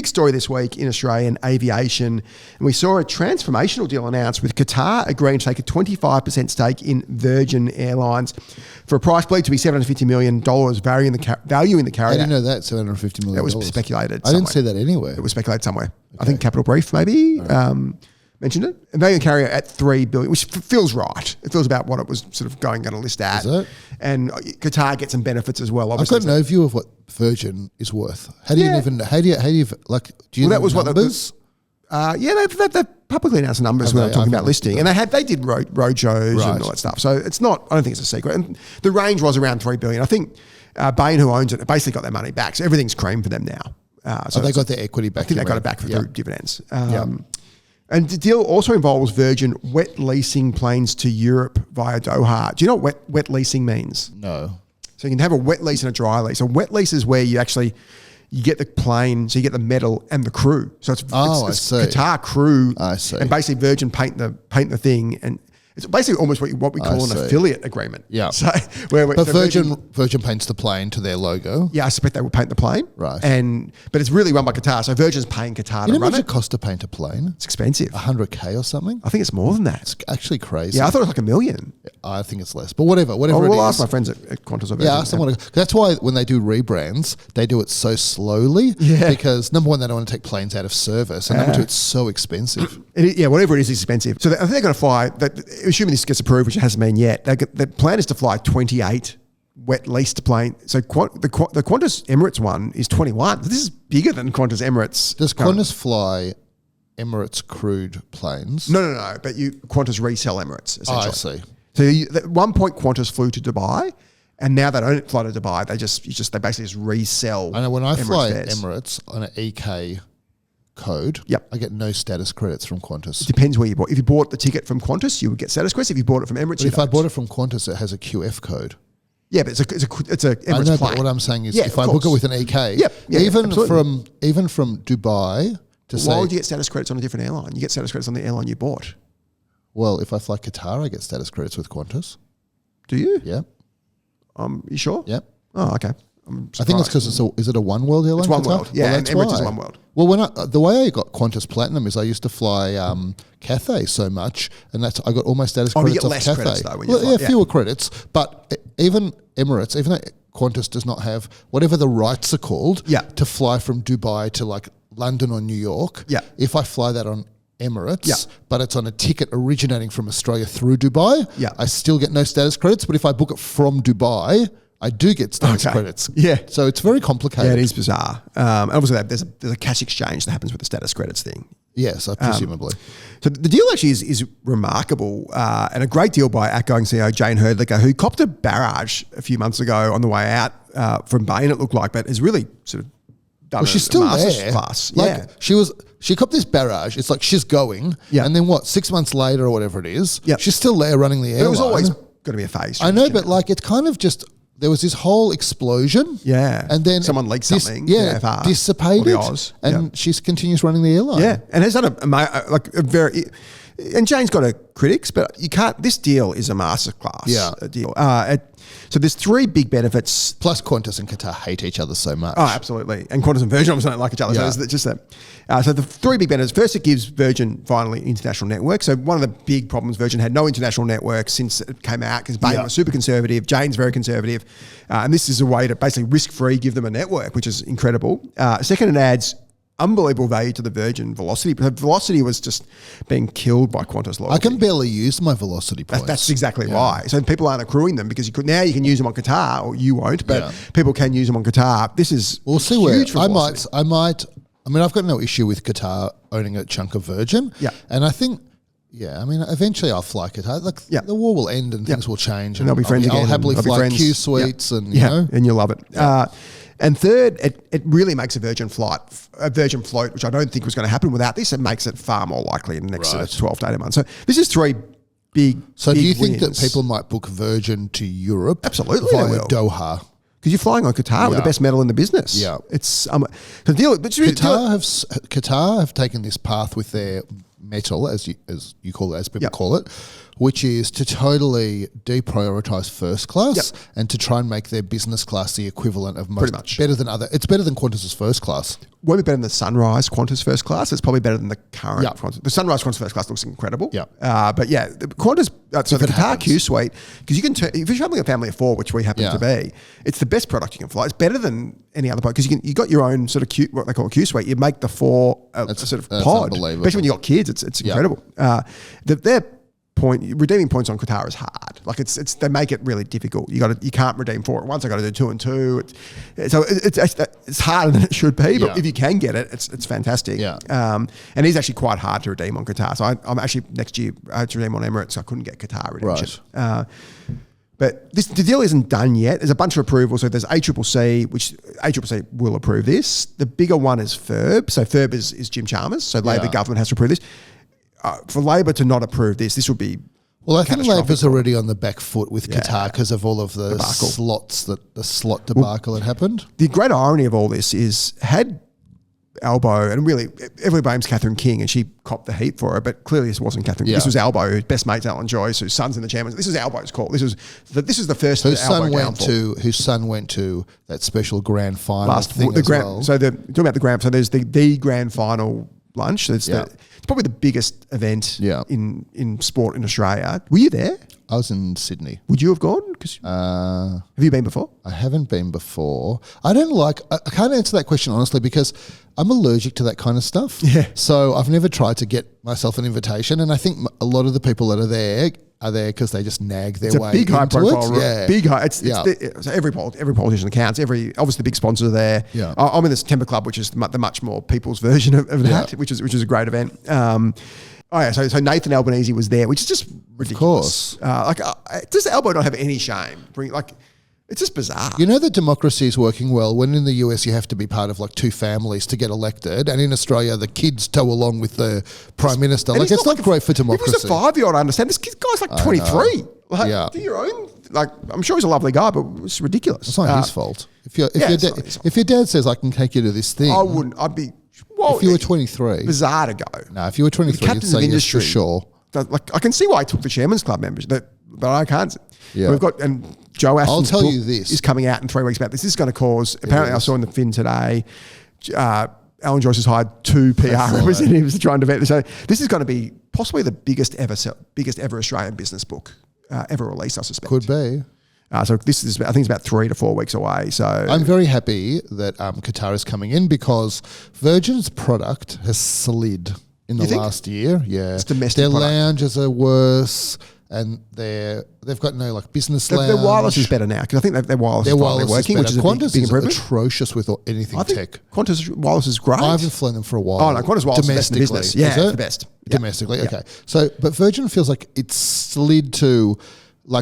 story this week in Australian aviation, and we saw a transformational deal announced with Qatar agreeing to take a 25% stake in Virgin Airlines for a price believed to be $750 million, valuing the carrier. I didn't know that, $750 million. That was speculated. I didn't see that anywhere. It was speculated somewhere. Okay. I think Capital Brief maybe mentioned it. And valuing the carrier at $3 billion, which feels right. It feels about what it was sort of going to list at. Is it? And Qatar gets some benefits as well. Obviously, I've got no view of what Virgin is worth. How do you even? How do you like? Do you know that was numbers? They publicly announced numbers when they were talking about listing, and they did road shows and all that stuff. So it's not. I don't think it's a secret. And the range was around $3 billion. I think Bain, who owns it, basically got their money back. So everything's cream for them now. So they got their equity back. I think they got it back through dividends. And the deal also involves Virgin wet leasing planes to Europe via Doha. Do you know what wet leasing means? No. So you can have a wet lease and a dry lease. A wet lease is where you get the plane, so you get the metal and the crew. So it's Qatar crew. I see. And basically Virgin paint the thing, and it's basically almost what we call an affiliate agreement. Yeah. So Virgin paints the plane to their logo. Yeah, I suspect they will paint the plane. Right. But it's really run by Qatar. So Virgin's paying Qatar to run it. You know how much it costs to paint a plane? It's expensive. $100K or something? I think it's more than that. It's actually crazy. Yeah, I thought it was like $1 million. I think it's less. But whatever we'll ask my friends at Qantas. Yeah, ask them. That's why when they do rebrands, they do it so slowly. Yeah. Because number one, they don't want to take planes out of service. And number two, it's so expensive. Whatever it is, it's expensive. So I think they're going to fly, assuming this gets approved, which it hasn't been yet, the plan is to fly 28 wet leased plane. So the Qantas Emirates one is 21. So this is bigger than Qantas Emirates. Does Qantas fly Emirates crewed planes? No. But Qantas resell Emirates, essentially. I see. So at one point, Qantas flew to Dubai, and now they don't fly to Dubai. They basically just resell. I know when I fly fares. Emirates on an EK code, I get no status credits from Qantas. It depends where you bought. If you bought the ticket from Qantas, you would get status credits. If you bought it from Emirates, if I bought it from Qantas, it has a QF code. Yeah, but it's a Emirates I know, plane. but what I'm saying is, if I book it with an EK, even from Dubai to why would you get status credits on a different airline? You get status credits on the airline you bought. Well, if I fly Qatar, I get status credits with Qantas. Do you? Yeah. You sure? Yeah. Oh, okay. I think it's because is it a One World airline? It's One World. Yeah, well, and Emirates is One World. Well, the way I got Qantas Platinum is I used to fly Cathay so much, and I got all my status credits you get off less Cathay. credits though when you fly. Fewer credits. But even Emirates, even though Qantas does not have whatever the rights are called to fly from Dubai to like London or New York, if I fly that on Emirates, but it's on a ticket originating from Australia through Dubai, I still get no status credits. But if I book it from Dubai, I do get status credits. Yeah. So it's very complicated. Yeah, it is bizarre. Obviously, there's a cash exchange that happens with the status credits thing. Yes, presumably. So the deal actually is remarkable and a great deal by outgoing CEO Jane Herdlicker, who copped a barrage a few months ago on the way out from Bain, it looked like, but has really sort of done she's still there. Class. Like she copped this barrage. It's like she's going, and then 6 months later or whatever it is, she's still there running the airline. But it was always going to be a phase. I know, but like it's kind of just. There was this whole explosion. Yeah. And then someone leaked something. Dissipated. And she continues running the airline. Yeah. And has done a very, and Jane's got her critics, but you can't, this deal is a masterclass deal. So there's three big benefits. Plus Qantas and Qatar hate each other so much. Oh, absolutely. And Qantas and Virgin obviously don't like each other. So it's just that. So the three big benefits. First, it gives Virgin finally an international network. So one of the big problems, Virgin had no international network since it came out because Bain was super conservative. Jane's very conservative. And this is a way to basically risk-free give them a network, which is incredible. Second, it adds unbelievable value to the Virgin Velocity. Velocity was just being killed by Qantas loyalty. I can barely use my Velocity points. That's exactly why. So people aren't accruing them because now you can use them on Qatar, or you won't, but people can use them on Qatar. This is we'll see huge where I might. I mean, I've got no issue with Qatar owning a chunk of Virgin. Yeah, and I think. Yeah, I mean, eventually I'll fly Qatar. Like the war will end and things will change, and they'll be friends again. I'll happily fly Q suites and and you'll love it. Yeah. And third, it really makes a Virgin float, which I don't think was going to happen without this. It makes it far more likely in the next 12 to 18 months. So this is three big. So big do you think wins. that people might book Virgin to Europe? Absolutely, via Doha. Because you're flying on Qatar with the best metal in the business. Yeah, it's the deal. But Qatar have taken this path with their metal, as you call it, as people call it, which is to totally deprioritize first class and to try and make their business class the equivalent of better than other. It's better than Qantas's first class. Won't be better than the Sunrise Qantas first class. It's probably better than the current Qantas. The Sunrise Qantas first class looks incredible. But yeah, the Qantas, so the Qatar Q Suite, because you can if you're traveling a family of 4, which we happen to be, it's the best product you can fly. It's better than any other product because you got your own sort of what they call a Q Suite. You make the 4 a sort of pod, especially when you got kids. It's incredible. Their redeeming points on Qatar is hard. Like they make it really difficult. You can't redeem for it once. I got to do 2 and 2. It's harder than it should be. But if you can get it, it's fantastic. And it's actually quite hard to redeem on Qatar. So I'm actually next year I had to redeem on Emirates. So I couldn't get Qatar redemption. Right. But the deal isn't done yet. There's a bunch of approvals. So there's ACCC, which ACCC will approve this. The bigger one is FIRB. So FIRB is Jim Chalmers. So Labor government has to approve this. For Labor to not approve this would be well. I think Labor's already on the back foot with Qatar because of all of the slot debacle that happened. The great irony of all this is had Albo, and really everybody blames Catherine King, and she copped the heat for it, but clearly this wasn't Catherine King. This was Albo, whose best mate's Alan Joyce, whose son's in the chairman. This is Albo's call. This is the first whose son went to that special grand final thing as well. So talking about the grand. So there's the grand final lunch. It's probably the biggest event in sport in Australia. Were you there? I was in Sydney. Would you have gone? Have you been before? I haven't been before. I can't answer that question honestly because I'm allergic to that kind of stuff. Yeah. So I've never tried to get myself an invitation, and I think a lot of the people that are there because they just nag their way into it. It's a big high profile. Big high. So every politician counts. Obviously the big sponsors are there. Yeah. I'm in the September Club, which is the much more people's version of that, which is a great event. So Nathan Albanese was there, which is just ridiculous. Of course. Does Albo not have any shame? It's just bizarre. You know that democracy is working well when in the US you have to be part of 2 families to get elected, and in Australia the kids tow along with the Prime Minister. It's not great for democracy. If he was a 5-year-old, I understand. This guy's 23. Do your own. I'm sure he's a lovely guy, but it's ridiculous. It's not his fault. If your dad says I can take you to this thing, I wouldn't. I'd be. Well, if you were 23, bizarre to go. No, if you were 23, you'd say yes for sure. I can see why he took the Chairman's Club members, but I can't. Yeah. We've got Joe Aston's book is coming out in 3 weeks about this. This is going to cause. Apparently, I saw in the Fin today. Alan Joyce has hired 2 PR representatives to try and develop this. So this is going to be possibly the biggest ever Australian business book ever released, I suspect. Could be. So this is, I think it's about 3 to 4 weeks away. So I'm very happy that Qatar is coming in because Virgin's product has slid in the last year. Yeah, it's domestic. Their lounges are worse, and they've got no business lounge. Their wireless is better now because I think their wireless is finally working, which is Qantas a big improvement. Is atrocious with anything tech. Qantas wireless is great. I haven't flown them for a while. Oh no, Qantas wireless is best in the business. Yeah, it's the best domestically. Okay, so but Virgin feels like it's slid to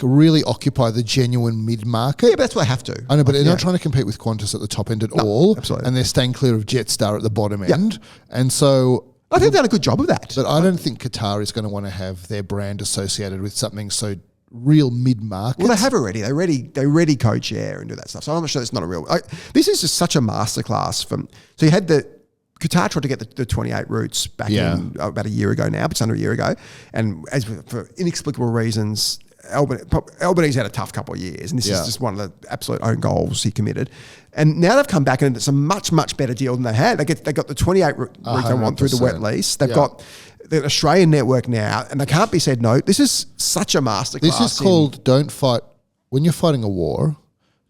really occupy the genuine mid-market. Yeah, but that's what they have to. I know, but they're not trying to compete with Qantas at the top end at all. Absolutely. And they're staying clear of Jetstar at the bottom end. And so I think they've done a good job of that. But I don't think Qatar is going to want to have their brand associated with something so real mid-market. Well, they have already. They already co-chair and do that stuff. So I'm not sure it's not a real... this is just such a masterclass from... So you had Qatar tried to get the 28 routes back in about a year ago now, but it's under a year ago. And for inexplicable reasons... Albanese had a tough couple of years, and this is just one of the absolute own goals he committed. And now they've come back and it's a much, much better deal than they had. They got the 28 routes they want through the wet lease. They've got the Australian network now, and they can't be said no. This is such a masterclass. This is called don't fight. When you're fighting a war,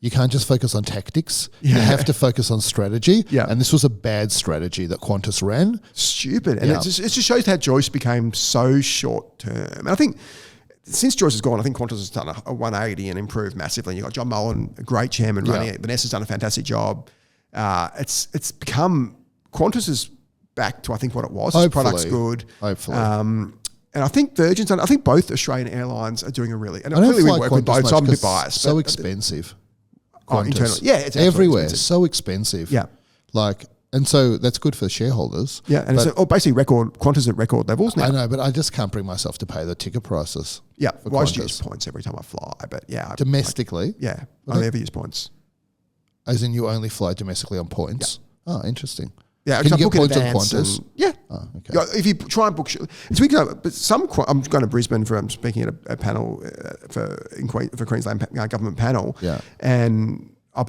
you can't just focus on tactics. You have to focus on strategy. Yeah. And this was a bad strategy that Qantas ran. Stupid. And it just shows how Joyce became so short term. And I think... Since Joyce has gone, I think Qantas has done a 180 and improved massively. You've got John Mullen, a great chairman running it. Vanessa's done a fantastic job. It's become, Qantas is back to, I think, what it was. His product's good. Hopefully. And I think Virgin's done, I think both Australian airlines are doing a really, and clearly we work with both, so I'm a bit biased. So expensive. Internally. Yeah, it's everywhere. Expensive. So expensive. Yeah. And so that's good for shareholders. Yeah, and it's basically Qantas at record levels now. I know, but I just can't bring myself to pay the ticket prices. Yeah, I just use points every time I fly, but domestically? I only ever use points. As in you only fly domestically on points? Yeah. Oh, interesting. Yeah, can you get book in points on advance Qantas? Yeah. Oh, okay. Yeah, if you try and book, it's weird. But I'm going to Brisbane for I'm speaking at a panel for Queensland government panel. Yeah. And I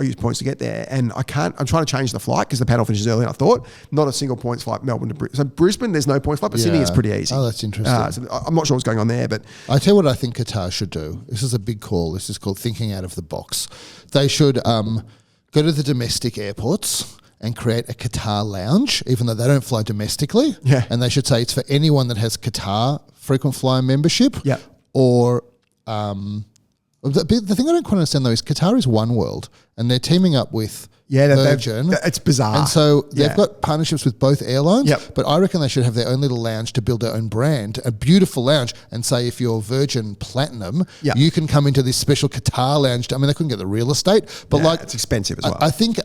use points to get there, and I'm trying to change the flight because the panel finishes early. And I thought not a single points flight Melbourne to Brisbane. So Brisbane, there's no points flight, but Sydney is pretty easy. Oh, that's interesting. So I'm not sure what's going on there, but I tell you what I think Qatar should do. This is a big call. This is called thinking out of the box. They should go to the domestic airports and create a Qatar lounge, even though they don't fly domestically. Yeah. And they should say it's for anyone that has Qatar frequent flyer membership. Yeah. Or the thing I don't quite understand though is Qatar is One World, and they're teaming up with Virgin. It's bizarre. And so they've got partnerships with both airlines, Yep. but I reckon they should have their own little lounge to build their own brand, a beautiful lounge, and say if you're Virgin Platinum, you can come into this special Qatar lounge. I mean, they couldn't get the real estate, but it's expensive as well. I think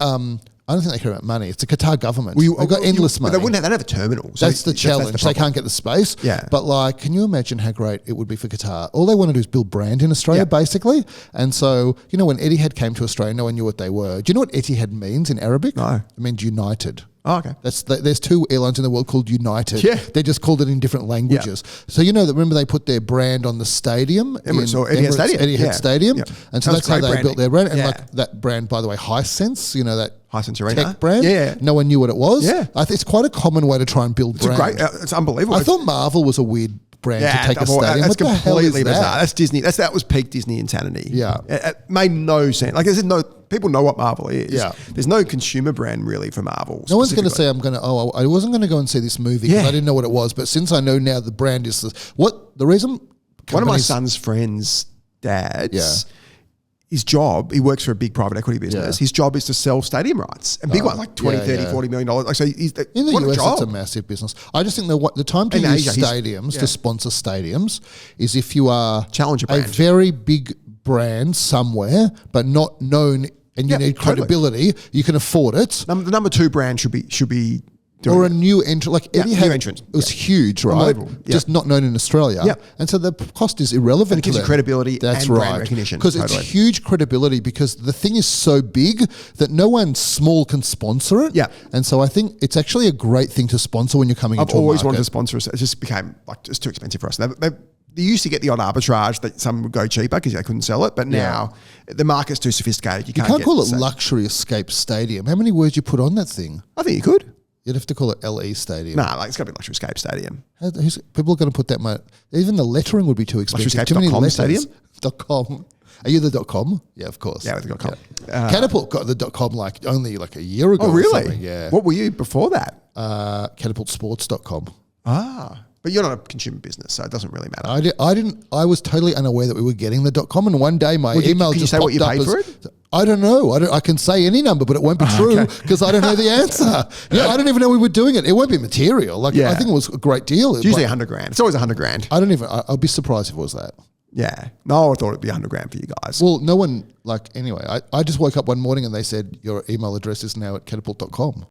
I don't think they care about money. It's the Qatar government. They've got endless money. They don't have a terminal. So that's the challenge. They can't get the space. Yeah. But like, can you imagine how great it would be for Qatar? All they want to do is build brand in Australia, basically. And so, when Etihad came to Australia, no one knew what they were. Do you know what Etihad means in Arabic? No. It means united. Oh, okay. There's two airlines in the world called United. Yeah. They just called it in different languages. So remember they put their brand on the stadium? Emirates or Etihad Stadium. Etihad Stadium. Yeah. And so that's how they built their brand. And Yeah. like that brand, by the way, Hisense, that Hisense Arena tech brand. Yeah. No one knew what it was. Yeah. I think it's quite a common way to try and build brand. It's unbelievable. I thought Marvel was a weird brand to take a stadium. That's What the hell is completely bizarre. that? That's Disney. That was peak Disney insanity. Yeah. It made no sense. Like, there's no people know what Marvel is. Yeah. There's no consumer brand really for Marvel. No one's going to say I wasn't going to go and see this movie because I didn't know what it was. But since I know now the brand is the reason. One of my son's friends' dads. His job, he works for a big private equity business. His job is to sell stadium rights and big ones like 20, 30, $40 million. Like, so he's in the US, job. it's a massive business. I just think the time to use stadiums, to sponsor stadiums, is if you are Challenger brand. a very big brand somewhere, but not known and you need credibility, you can afford it. The number two brand should be or a new entrant, like Etihad new entrant. was huge, right? Just not known in Australia. And so the cost is irrelevant. And it gives you credibility and brand recognition. Because it's huge credibility because the thing is so big that no one small can sponsor it. And so I think it's actually a great thing to sponsor when you're coming into a market. I've always wanted to sponsor us. It just became just too expensive for us. They used to get the odd arbitrage that some would go cheaper because they couldn't sell it, but now the market's too sophisticated. You can't call it Luxury Escape Stadium. How many words you put on that thing? I think you could. You'd have to call it LE Stadium. Nah, it's got to be Luxury Escape Stadium. People are going to put that much. Even the lettering would be too expensive. Too many letters. Stadium? .com. Are you the .com? Yeah, of course. Yeah, with the .com. Catapult got the .com only a year ago. Oh, really? Or something. Yeah. What were you before that? Catapultsports.com. Ah. But you're not a consumer business, so it doesn't really matter. I was totally unaware that we were getting the .com, and one day my email just popped up. Can you say what you paid for it? I don't know. I can say any number, but it won't be true because I don't know the answer. I don't even know we were doing it. It won't be material. I think it was a great deal. It's usually $100,000. It's always $100,000. I don't even. I'll be surprised if it was that. Yeah. No, I thought it'd be $100,000 for you guys. Well, no one anyway. I just woke up one morning and they said your email address is now at catapult.com.